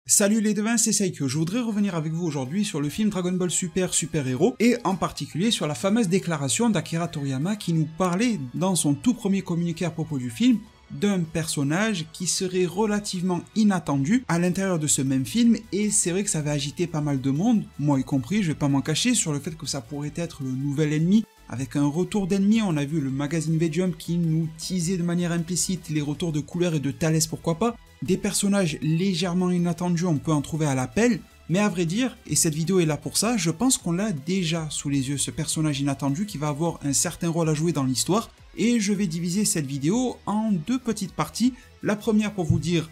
Salut les devins, c'est Saikyo. Je voudrais revenir avec vous aujourd'hui sur le film Dragon Ball Super Super Hero et en particulier sur la fameuse déclaration d'Akira Toriyama qui nous parlait dans son tout premier communiqué à propos du film d'un personnage qui serait relativement inattendu à l'intérieur de ce même film, et c'est vrai que ça avait agité pas mal de monde, moi y compris, je vais pas m'en cacher, sur le fait que ça pourrait être le nouvel ennemi. Avec un retour d'ennemis, on a vu le magazine V-Jump qui nous teasait de manière implicite les retours de Cooler et de Thales, pourquoi pas. Des personnages légèrement inattendus, on peut en trouver à l'appel, mais à vrai dire, et cette vidéo est là pour ça, je pense qu'on l'a déjà sous les yeux, ce personnage inattendu qui va avoir un certain rôle à jouer dans l'histoire, et je vais diviser cette vidéo en deux petites parties. La première pour vous dire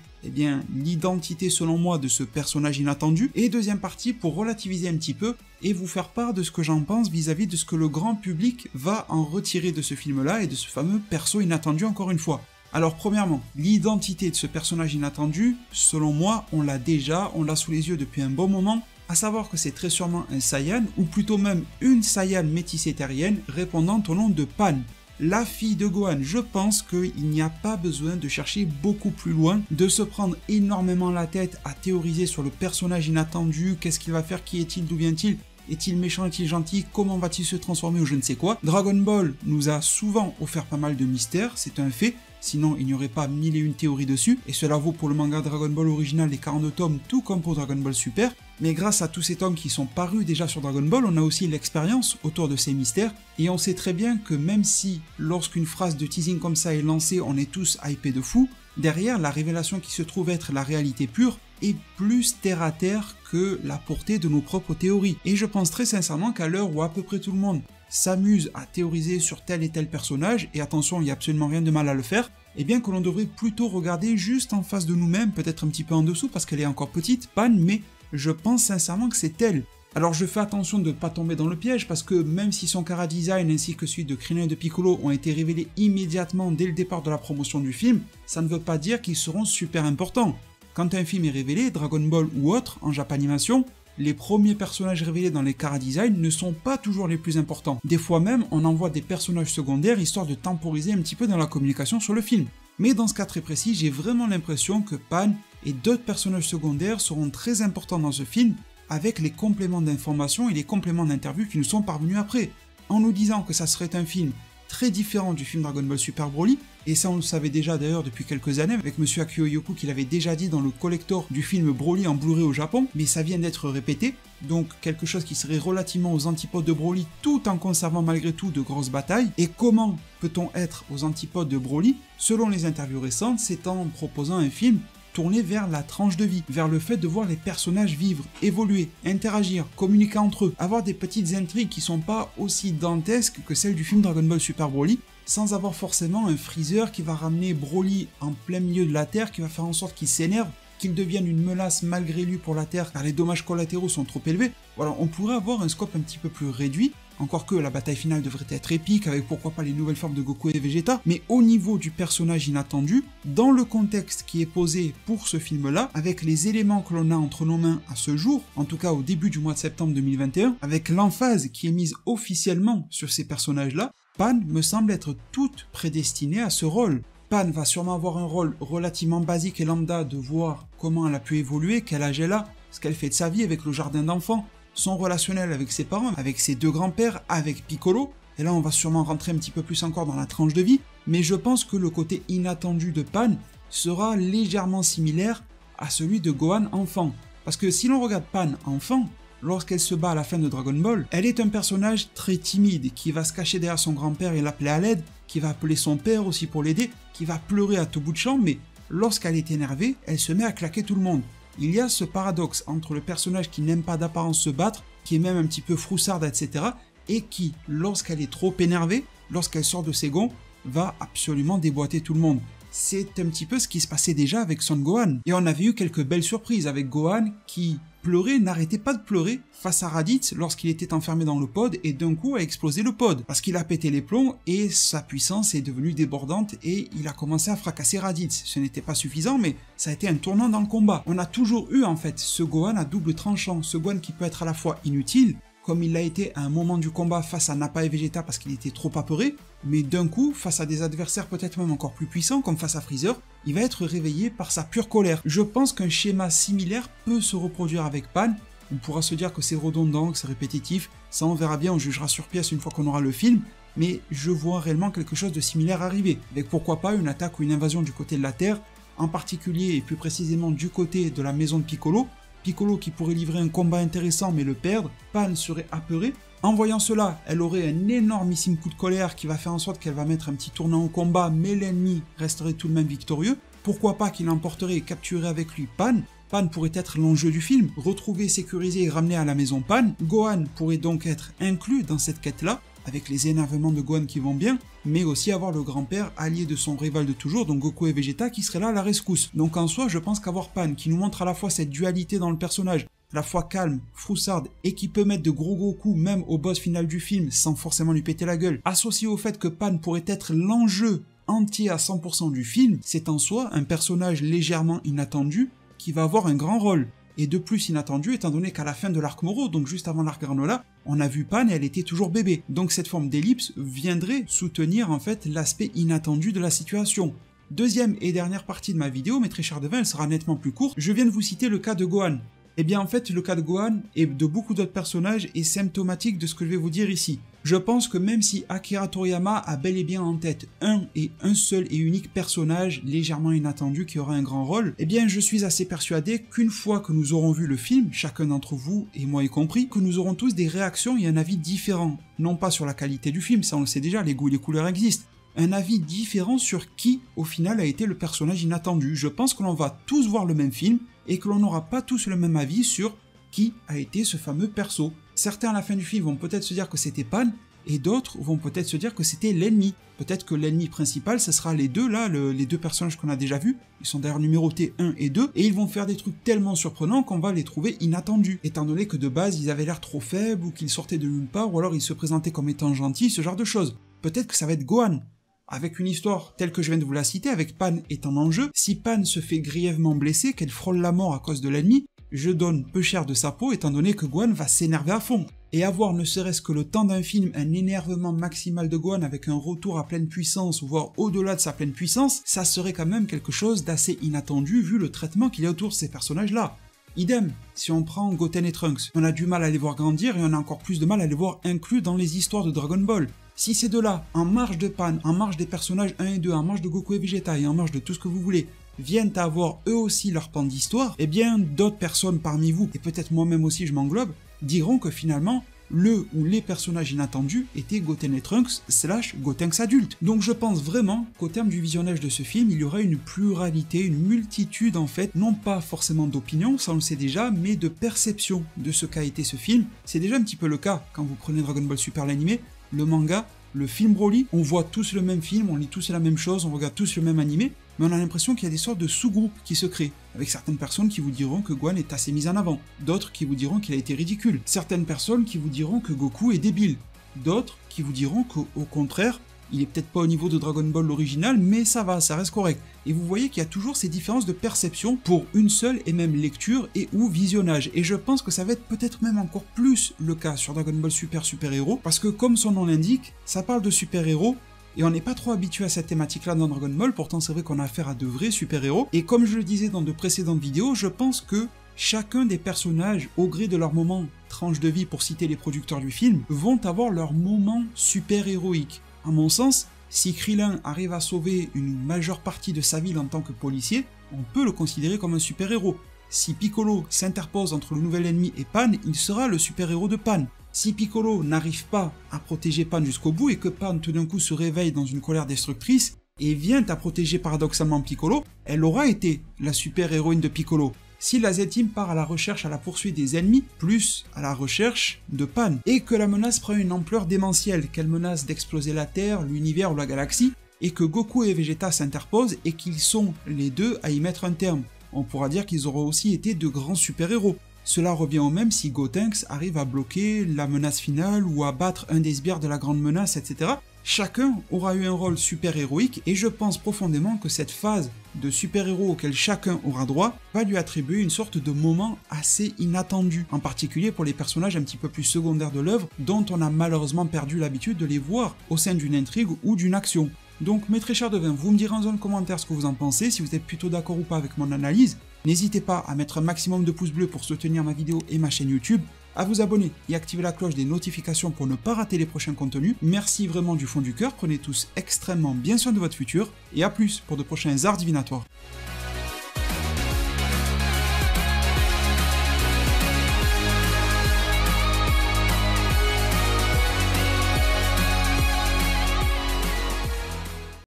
l'identité selon moi de ce personnage inattendu, et deuxième partie pour relativiser un petit peu et vous faire part de ce que j'en pense vis-à-vis de ce que le grand public va en retirer de ce film-là et de ce fameux perso inattendu encore une fois. Alors premièrement, l'identité de ce personnage inattendu, selon moi, on l'a sous les yeux depuis un bon moment, à savoir que c'est très sûrement un Saiyan, ou plutôt même une Saiyan métissée terrienne répondant au nom de Pan. La fille de Gohan, je pense qu'il n'y a pas besoin de chercher beaucoup plus loin, de se prendre énormément la tête à théoriser sur le personnage inattendu, qu'est-ce qu'il va faire, qui est-il, d'où vient-il, est-il méchant, est-il gentil, comment va-t-il se transformer ou je ne sais quoi. Dragon Ball nous a souvent offert pas mal de mystères, c'est un fait, sinon il n'y aurait pas mille et une théories dessus, et cela vaut pour le manga Dragon Ball original, les 42 tomes, tout comme pour Dragon Ball Super. Mais grâce à tous ces tomes qui sont parus déjà sur Dragon Ball, on a aussi l'expérience autour de ces mystères, et on sait très bien que même si, lorsqu'une phrase de teasing comme ça est lancée, on est tous hypés de fou, derrière, la révélation qui se trouve être la réalité pure est plus terre à terre que la portée de nos propres théories. Et je pense très sincèrement qu'à l'heure où à peu près tout le monde s'amuse à théoriser sur tel et tel personnage, et attention, il n'y a absolument rien de mal à le faire, eh bien que l'on devrait plutôt regarder juste en face de nous-mêmes, peut-être un petit peu en dessous parce qu'elle est encore petite, Pan, mais je pense sincèrement que c'est elle. Alors je fais attention de ne pas tomber dans le piège parce que même si son chara-design ainsi que celui de Krillin et de Piccolo ont été révélés immédiatement dès le départ de la promotion du film, ça ne veut pas dire qu'ils seront super importants. Quand un film est révélé, Dragon Ball ou autre, en Japanimation, les premiers personnages révélés dans les chara-design ne sont pas toujours les plus importants. Des fois même, on envoie des personnages secondaires histoire de temporiser un petit peu dans la communication sur le film. Mais dans ce cas très précis, j'ai vraiment l'impression que Pan et d'autres personnages secondaires seront très importants dans ce film, avec les compléments d'informations et les compléments d'interviews qui nous sont parvenus après, en nous disant que ça serait un film très différent du film Dragon Ball Super Broly, et ça on le savait déjà d'ailleurs depuis quelques années avec Monsieur Akio Yoku qui l'avait déjà dit dans le collector du film Broly en Blu-ray au Japon, mais ça vient d'être répété, donc quelque chose qui serait relativement aux antipodes de Broly tout en conservant malgré tout de grosses batailles. Et comment peut-on être aux antipodes de Broly? Selon les interviews récentes, c'est en proposant un film tourné vers la tranche de vie, vers le fait de voir les personnages vivre, évoluer, interagir, communiquer entre eux, avoir des petites intrigues qui sont pas aussi dantesques que celles du film Dragon Ball Super Broly, sans avoir forcément un Freezer qui va ramener Broly en plein milieu de la Terre, qui va faire en sorte qu'il s'énerve, qu'il devienne une menace malgré lui pour la Terre car les dommages collatéraux sont trop élevés. Voilà, on pourrait avoir un scope un petit peu plus réduit, encore que la bataille finale devrait être épique avec pourquoi pas les nouvelles formes de Goku et Vegeta, mais au niveau du personnage inattendu, dans le contexte qui est posé pour ce film-là, avec les éléments que l'on a entre nos mains à ce jour, en tout cas au début du mois de septembre 2021, avec l'emphase qui est mise officiellement sur ces personnages-là, Pan me semble être toute prédestinée à ce rôle. Pan va sûrement avoir un rôle relativement basique et lambda de voir comment elle a pu évoluer, quel âge elle a, ce qu'elle fait de sa vie avec le jardin d'enfants, son relationnel avec ses parents, avec ses deux grands-pères, avec Piccolo, et là on va sûrement rentrer un petit peu plus encore dans la tranche de vie, mais je pense que le côté inattendu de Pan sera légèrement similaire à celui de Gohan enfant. Parce que si l'on regarde Pan enfant, lorsqu'elle se bat à la fin de Dragon Ball, elle est un personnage très timide, qui va se cacher derrière son grand-père et l'appeler à l'aide, qui va appeler son père aussi pour l'aider, qui va pleurer à tout bout de champ, mais lorsqu'elle est énervée, elle se met à claquer tout le monde. Il y a ce paradoxe entre le personnage qui n'aime pas d'apparence se battre, qui est même un petit peu froussarde, etc., et qui, lorsqu'elle est trop énervée, lorsqu'elle sort de ses gonds, va absolument déboîter tout le monde. C'est un petit peu ce qui se passait déjà avec Son Gohan. Et on avait eu quelques belles surprises avec Gohan qui pleurait, n'arrêtait pas de pleurer face à Raditz lorsqu'il était enfermé dans le pod et d'un coup a explosé le pod parce qu'il a pété les plombs et sa puissance est devenue débordante et il a commencé à fracasser Raditz. Ce n'était pas suffisant mais ça a été un tournant dans le combat. On a toujours eu en fait ce Gohan à double tranchant, ce Gohan qui peut être à la fois inutile comme il l'a été à un moment du combat face à Nappa et Vegeta parce qu'il était trop apeuré, mais d'un coup, face à des adversaires peut-être même encore plus puissants, comme face à Freezer, il va être réveillé par sa pure colère. Je pense qu'un schéma similaire peut se reproduire avec Pan. On pourra se dire que c'est redondant, que c'est répétitif, ça on verra bien, on jugera sur pièce une fois qu'on aura le film, mais je vois réellement quelque chose de similaire arriver, avec pourquoi pas une attaque ou une invasion du côté de la Terre, en particulier et plus précisément du côté de la maison de Piccolo, Piccolo qui pourrait livrer un combat intéressant mais le perdre, Pan serait apeuré. En voyant cela, elle aurait un énormissime coup de colère qui va faire en sorte qu'elle va mettre un petit tournant au combat, mais l'ennemi resterait tout de même victorieux. Pourquoi pas qu'il emporterait et capturerait avec lui Pan. Pan pourrait être l'enjeu du film, retrouver, sécuriser et ramener à la maison Pan. Gohan pourrait donc être inclus dans cette quête-là, avec les énervements de Gohan qui vont bien, mais aussi avoir le grand-père allié de son rival de toujours, donc Goku et Vegeta, qui serait là à la rescousse. Donc en soi, je pense qu'avoir Pan, qui nous montre à la fois cette dualité dans le personnage, à la fois calme, froussarde, et qui peut mettre de gros coups même au boss final du film, sans forcément lui péter la gueule, associé au fait que Pan pourrait être l'enjeu entier à 100% du film, c'est en soi un personnage légèrement inattendu, qui va avoir un grand rôle. Et de plus inattendu étant donné qu'à la fin de l'arc Moro, donc juste avant l'arc Granola, on a vu Pan et elle était toujours bébé. Donc cette forme d'ellipse viendrait soutenir en fait l'aspect inattendu de la situation. Deuxième et dernière partie de ma vidéo, mais très cher devin, elle sera nettement plus courte, je viens de vous citer le cas de Gohan. Eh bien en fait le cas de Gohan et de beaucoup d'autres personnages est symptomatique de ce que je vais vous dire ici. Je pense que même si Akira Toriyama a bel et bien en tête un seul et unique personnage légèrement inattendu qui aura un grand rôle, eh bien je suis assez persuadé qu'une fois que nous aurons vu le film, chacun d'entre vous et moi y compris, que nous aurons tous des réactions et un avis différent. Non pas sur la qualité du film, ça on le sait déjà, les goûts et les couleurs existent. Un avis différent sur qui au final a été le personnage inattendu. Je pense que l'on va tous voir le même film et que l'on n'aura pas tous le même avis sur qui a été ce fameux perso. Certains à la fin du film vont peut-être se dire que c'était Pan, et d'autres vont peut-être se dire que c'était l'ennemi. Peut-être que l'ennemi principal, ce sera les deux là, les deux personnages qu'on a déjà vus. Ils sont d'ailleurs numérotés 1 et 2, et ils vont faire des trucs tellement surprenants qu'on va les trouver inattendus, étant donné que de base ils avaient l'air trop faibles, ou qu'ils sortaient de nulle part, ou alors ils se présentaient comme étant gentils, ce genre de choses. Peut-être que ça va être Gohan, avec une histoire telle que je viens de vous la citer, avec Pan étant en jeu. Si Pan se fait grièvement blesser, qu'elle frôle la mort à cause de l'ennemi, je donne peu cher de sa peau étant donné que Gohan va s'énerver à fond. Et avoir ne serait-ce que le temps d'un film un énervement maximal de Gohan avec un retour à pleine puissance, voire au-delà de sa pleine puissance, ça serait quand même quelque chose d'assez inattendu vu le traitement qu'il y a autour de ces personnages-là. Idem, si on prend Goten et Trunks, on a du mal à les voir grandir et on a encore plus de mal à les voir inclus dans les histoires de Dragon Ball. Si ces deux-là, en marge de Pan, en marge des personnages 1 et 2, en marge de Goku et Vegeta et en marge de tout ce que vous voulez, viennent à avoir eux aussi leur pan d'histoire, eh bien d'autres personnes parmi vous, et peut-être moi-même aussi je m'englobe, diront que finalement, le ou les personnages inattendus étaient Goten et Trunks / Gotenks adultes. Donc je pense vraiment qu'au terme du visionnage de ce film, il y aura une pluralité, une multitude en fait, non pas forcément d'opinions, ça on le sait déjà, mais de perception de ce qu'a été ce film. C'est déjà un petit peu le cas quand vous prenez Dragon Ball Super l'animé, le manga, le film Broly, on voit tous le même film, on lit tous la même chose, on regarde tous le même animé, mais on a l'impression qu'il y a des sortes de sous-groupes qui se créent, avec certaines personnes qui vous diront que Gohan est assez mis en avant, d'autres qui vous diront qu'il a été ridicule, certaines personnes qui vous diront que Goku est débile, d'autres qui vous diront qu'au contraire, il est peut-être pas au niveau de Dragon Ball l'original, mais ça va, ça reste correct. Et vous voyez qu'il y a toujours ces différences de perception pour une seule et même lecture et ou visionnage. Et je pense que ça va être peut-être même encore plus le cas sur Dragon Ball Super Super-Héros, parce que comme son nom l'indique, ça parle de super-héros, et on n'est pas trop habitué à cette thématique-là dans Dragon Ball, pourtant c'est vrai qu'on a affaire à de vrais super-héros. Et comme je le disais dans de précédentes vidéos, je pense que chacun des personnages, au gré de leur moment tranche de vie pour citer les producteurs du film, vont avoir leur moment super-héroïque. À mon sens, si Krillin arrive à sauver une majeure partie de sa ville en tant que policier, on peut le considérer comme un super-héros. Si Piccolo s'interpose entre le nouvel ennemi et Pan, il sera le super-héros de Pan. Si Piccolo n'arrive pas à protéger Pan jusqu'au bout et que Pan tout d'un coup se réveille dans une colère destructrice et vient à protéger paradoxalement Piccolo, elle aura été la super-héroïne de Piccolo. Si la Z-Team part à la recherche, à la poursuite des ennemis, plus à la recherche de Pan, et que la menace prend une ampleur démentielle, qu'elle menace d'exploser la Terre, l'univers ou la galaxie, et que Goku et Vegeta s'interposent et qu'ils sont les deux à y mettre un terme, on pourra dire qu'ils auront aussi été de grands super-héros. Cela revient au même si Gotenks arrive à bloquer la menace finale ou à battre un des sbires de la grande menace, etc. Chacun aura eu un rôle super héroïque et je pense profondément que cette phase de super-héros auquel chacun aura droit va lui attribuer une sorte de moment assez inattendu, en particulier pour les personnages un petit peu plus secondaires de l'œuvre dont on a malheureusement perdu l'habitude de les voir au sein d'une intrigue ou d'une action. Donc mes très chers devins, vous me direz en zone commentaire ce que vous en pensez, si vous êtes plutôt d'accord ou pas avec mon analyse. N'hésitez pas à mettre un maximum de pouces bleus pour soutenir ma vidéo et ma chaîne YouTube, à vous abonner et activer la cloche des notifications pour ne pas rater les prochains contenus. Merci vraiment du fond du cœur, prenez tous extrêmement bien soin de votre futur, et à plus pour de prochains arts divinatoires.